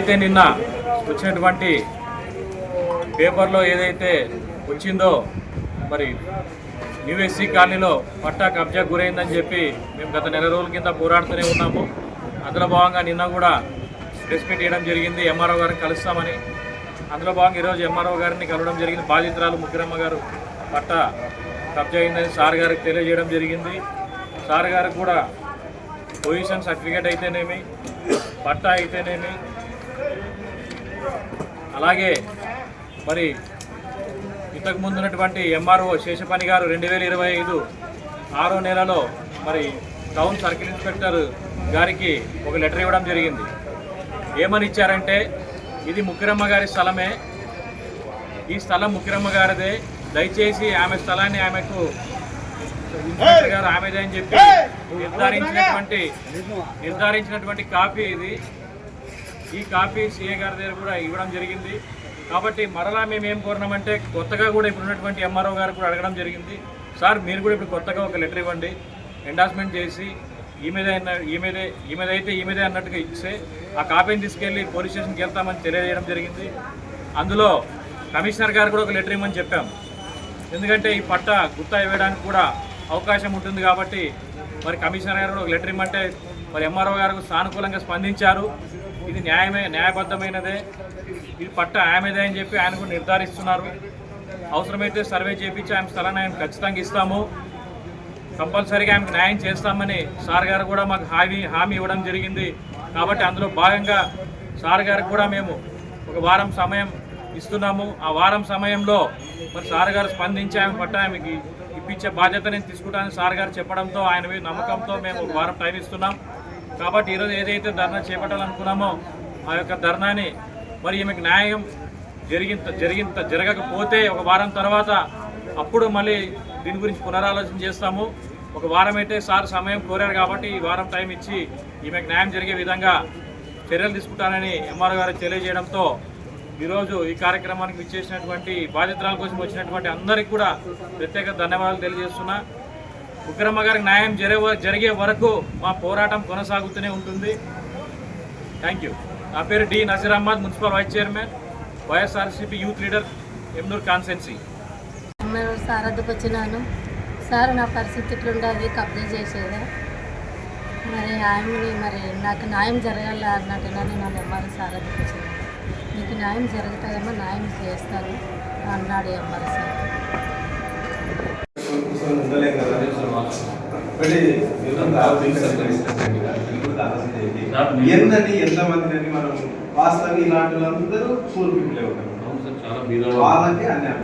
ఏదైతే నిన్న వచ్చినటువంటి పేపర్లో ఏదైతే వచ్చిందో మరి న్యూఎస్సీ కాలనీలో పట్టా కబ్జా గురైందని చెప్పి మేము గత నెల రోజుల కింద పోరాడుతూనే ఉన్నాము. అందులో భాగంగా నిన్న కూడా ప్రెస్ మీట్ చేయడం జరిగింది, ఎంఆర్ఓ గారిని కలుస్తామని. అందులో భాగంగా ఈరోజు ఎంఆర్ఓ గారిని కలవడం జరిగింది. బాధితురాలు ముగ్గురమ్మ గారు పట్టా కబ్జా అయిందని సార్ గారికి తెలియజేయడం జరిగింది. సార్ గారికి కూడా పొజిషన్ సర్టిఫికేట్ అయితేనేమి, పట్టా అయితేనేమి, అలాగే మరి ఇంతకు ముందు ఉన్నటువంటి ఎంఆర్ఓ శేషపని గారు 2025 6వ నెలలో మరి టౌన్ సర్కిల్ ఇన్స్పెక్టర్ గారికి ఒక లెటర్ ఇవ్వడం జరిగింది. ఏమని ఇచ్చారంటే, ఇది ముక్కిరమ్మ గారి స్థలమే, ఈ స్థలం ముక్కిరమ్మ గారిదే, దయచేసి ఆమె స్థలాన్ని ఆమెకు ఇన్స్పెక్టర్ గారు ఆమెదే అని చెప్పి నిర్ధారించినటువంటి కాపీ ఇది. ఈ కాపీ సిఏ గారి దగ్గర కూడా ఇవ్వడం జరిగింది. కాబట్టి మరలా మేము ఏం కోరినామంటే, కొత్తగా కూడా ఇప్పుడు ఉన్నటువంటి ఎంఆర్ఓ గారు కూడా అడగడం జరిగింది, సార్ మీరు కూడా ఇప్పుడు కొత్తగా ఒక లెటర్ ఇవ్వండి, ఎండార్స్మెంట్ చేసి ఈమెదే అన్నట్టుగా ఇస్తే ఆ కాపీని తీసుకెళ్ళి పోలీస్ స్టేషన్కి వెళ్తామని తెలియజేయడం జరిగింది. అందులో కమిషనర్ గారు కూడా ఒక లెటర్ ఇవ్వమని చెప్పాం. ఎందుకంటే ఈ పట్టా గుత్తా ఇవ్వడానికి కూడా అవకాశం ఉంటుంది కాబట్టి మరి కమిషనర్ గారు కూడా ఒక లెటర్ ఇవ్వమంటే మరి ఎంఆర్ఓ గారు సానుకూలంగా స్పందించారు. ఇది న్యాయబద్ధమైనదే, ఇది పట్టా ఆమెదే అని చెప్పి ఆయన కూడా నిర్ధారిస్తున్నారు. అవసరమైతే సర్వే చేయించి ఆమె స్థలాన్ని ఆయన ఖచ్చితంగా ఇస్తాము, కంపల్సరీగా ఆమెకు న్యాయం చేస్తామని సార్ గారు కూడా మాకు హామీ ఇవ్వడం జరిగింది. కాబట్టి అందులో భాగంగా సార్ గారికి కూడా మేము ఒక వారం సమయం ఇస్తున్నాము. ఆ వారం సమయంలో మరి సార్ గారు స్పందించి ఆమె పట్టా ఆమెకి ఇప్పించే బాధ్యత నేను తీసుకుంటానని సార్ గారు చెప్పడంతో ఆయన మీద నమ్మకంతో మేము ఒక వారం టైం ఇస్తున్నాం. కాబట్టి ఈరోజు ఏదైతే ధర్నా చేపట్టాలనుకున్నామో ఆ యొక్క ధర్నాని మరి ఈమెకు న్యాయం జరగకపోతే ఒక వారం తర్వాత అప్పుడు మళ్ళీ దీని గురించి పునరాలోచన చేస్తాము. ఒక వారం అయితే సార్ సమయం కోరారు కాబట్టి ఈ వారం టైం ఇచ్చి ఈమెకు న్యాయం జరిగే విధంగా చర్యలు తీసుకుంటానని ఎంఆర్ఓ గారు తెలియజేయడంతో ఈరోజు ఈ కార్యక్రమానికి విచ్చేసినటువంటి బాధితురాల కోసం వచ్చినటువంటి అందరికీ కూడా ప్రత్యేక ధన్యవాదాలు తెలియజేస్తున్నా. ముగ్గురమ్మ గారికి న్యాయం జరిగే వరకు మా పోరాటం కొనసాగుతూనే ఉంటుంది. Thank you. నా పేరు D Nazeer Ahmed, municipal vice chairman, YSRCP youth leader, ఎమ్నూర్ కాన్స్టెన్సీ. సార్ వద్దకు వచ్చినాను. సార్ నా పరిస్థితి ఇట్లుండదు, కబ్జా చేసేదా, మరి నాకు న్యాయం జరగాల అన్నట్టుగా నేను ఎంఆర్ఓ సార్ వద్దకు వచ్చినాను. నీకు న్యాయం జరుగుతుందమ్మా, న్యాయం చేస్తాను అన్నాడు ఎంఆర్ఓ సార్. ఎంతమంది మనం వాస్తవంగా ఇలాంటి వాళ్ళందరూ పూర్ పీపుల్ వాళ్ళకి అన్యాయం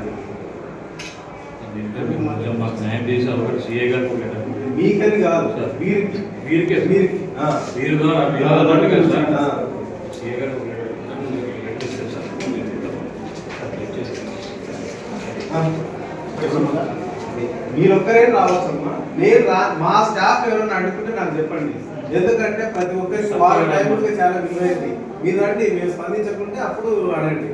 మీకని కాదు సార్, మీరొక్కరే రావచ్చమ్మా. నేను మా స్టాఫ్ ఎవరైనా అడుగుతుంటే నాకు చెప్పండి. ఎందుకంటే ప్రతి ఒక్కరికి వాళ్ళ టైంకి చాలా విలువైంది. మీరు రండి, మేము స్పందించకుంటే అప్పుడు అడగండి.